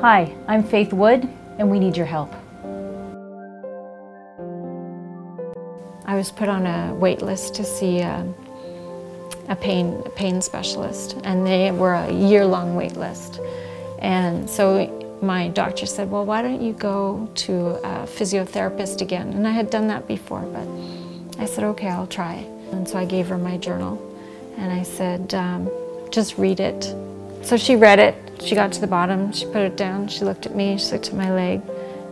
Hi, I'm Faith Wood, and we need your help. I was put on a wait list to see a pain specialist, and they were a year-long wait list. And so my doctor said, well, why don't you go to a physiotherapist again? And I had done that before, but I said, okay, I'll try. And so I gave her my journal, and I said, just read it. So she read it, she got to the bottom, she put it down, she looked at me, she looked at my leg,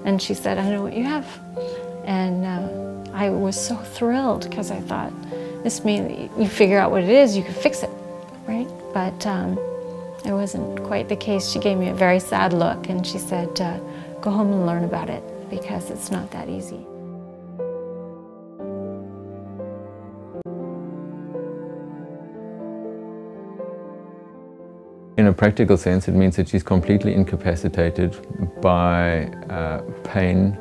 and she said, I know what you have. And I was so thrilled, because I thought, this means you figure out what it is, you can fix it, right? But it wasn't quite the case. She gave me a very sad look, and she said, go home and learn about it, because it's not that easy. In a practical sense, it means that she's completely incapacitated by pain,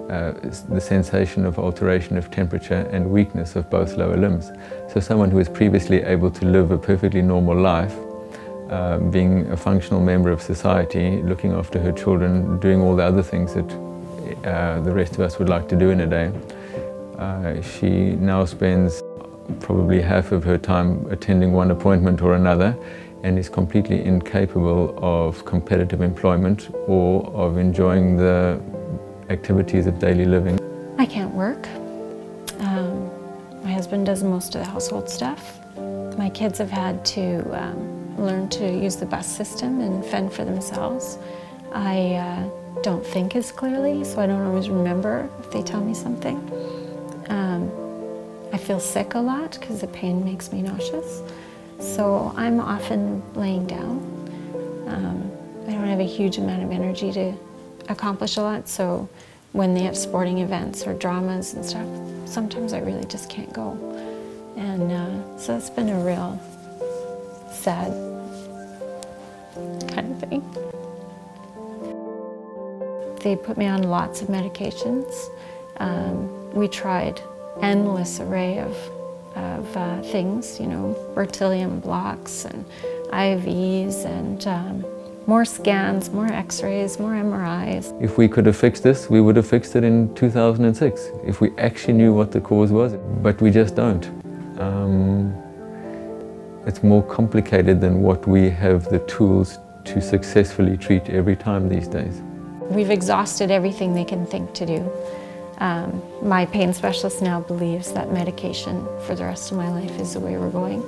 the sensation of alteration of temperature and weakness of both lower limbs. So someone who was previously able to live a perfectly normal life, being a functional member of society, looking after her children, doing all the other things that the rest of us would like to do in a day, she now spends probably half of her time attending one appointment or another, and is completely incapable of competitive employment or of enjoying the activities of daily living. I can't work. My husband does most of the household stuff. My kids have had to learn to use the bus system and fend for themselves. I don't think as clearly, so I don't always remember if they tell me something. I feel sick a lot because the pain makes me nauseous. So I'm often laying down. I don't have a huge amount of energy to accomplish a lot, so when they have sporting events or dramas and stuff, sometimes I really just can't go. And so it's been a real sad kind of thing. They put me on lots of medications. We tried endless array of things, you know, beryllium blocks and IVs and more scans, more x-rays, more MRIs. If we could have fixed this, we would have fixed it in 2006, if we actually knew what the cause was, but we just don't. It's more complicated than what we have the tools to successfully treat every time these days. We've exhausted everything they can think to do. My pain specialist now believes that medication for the rest of my life is the way we're going,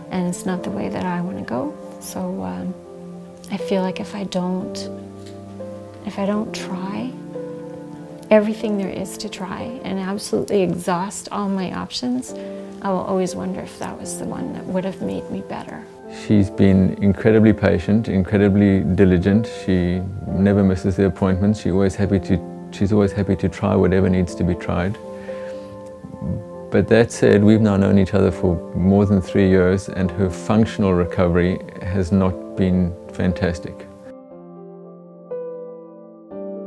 and it's not the way that I want to go. So I feel like if I don't try everything there is to try and absolutely exhaust all my options, I will always wonder if that was the one that would have made me better. She's been incredibly patient, incredibly diligent. She never misses the appointments. She's always happy to try whatever needs to be tried. But that said, we've now known each other for more than 3 years, and her functional recovery has not been fantastic.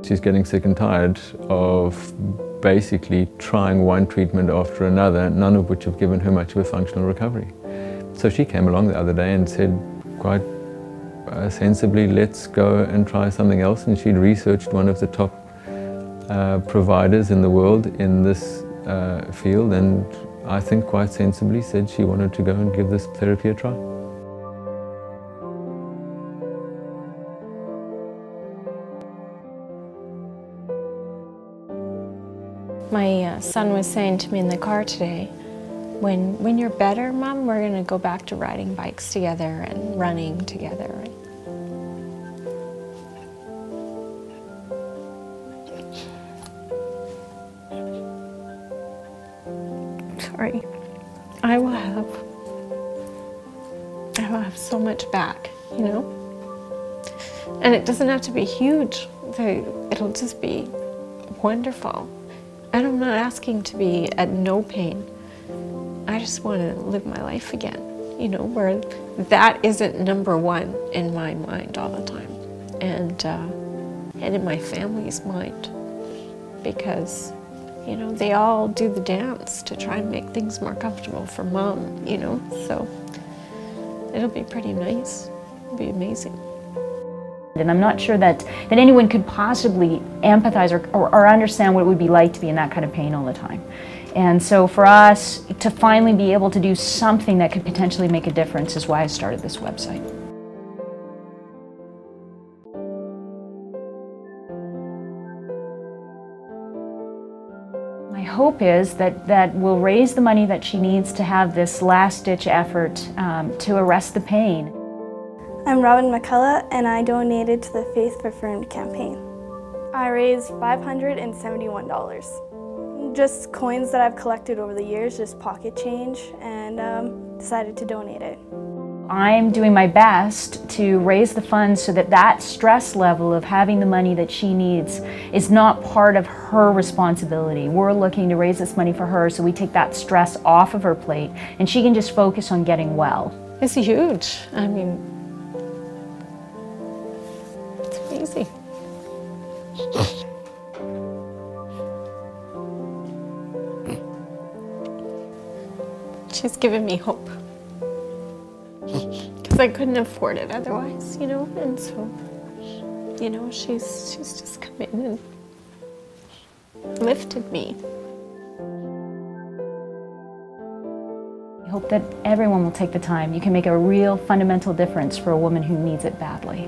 She's getting sick and tired of basically trying one treatment after another, none of which have given her much of a functional recovery. So she came along the other day and said quite sensibly, let's go and try something else. And she'd researched one of the top providers in the world in this field, and I think quite sensibly said she wanted to go and give this therapy a try. My son was saying to me in the car today, when you're better, Mom, we're going to go back to riding bikes together and running together. Sorry. I will have so much back, you know? And it doesn't have to be huge. It'll just be wonderful. And I'm not asking to be at no pain. I just want to live my life again, you know, where that isn't number one in my mind all the time, and in my family's mind, because, you know, they all do the dance to try and make things more comfortable for Mom, you know, so it'll be pretty nice. It'll be amazing. And I'm not sure that anyone could possibly empathize or understand what it would be like to be in that kind of pain all the time. And so for us to finally be able to do something that could potentially make a difference is why I started this website. My hope is that we'll raise the money that she needs to have this last-ditch effort to arrest the pain. I'm McCullough, and I donated to the For Fern campaign. I raised $571. Just coins that I've collected over the years, just pocket change, and decided to donate it. I'm doing my best to raise the funds so that that stress level of having the money that she needs is not part of her responsibility. We're looking to raise this money for her so we take that stress off of her plate and she can just focus on getting well. It's huge. I mean, it's crazy. She's given me hope. Because I couldn't afford it otherwise, you know, and so, you know, she's just come in and lifted me. I hope that everyone will take the time. You can make a real fundamental difference for a woman who needs it badly.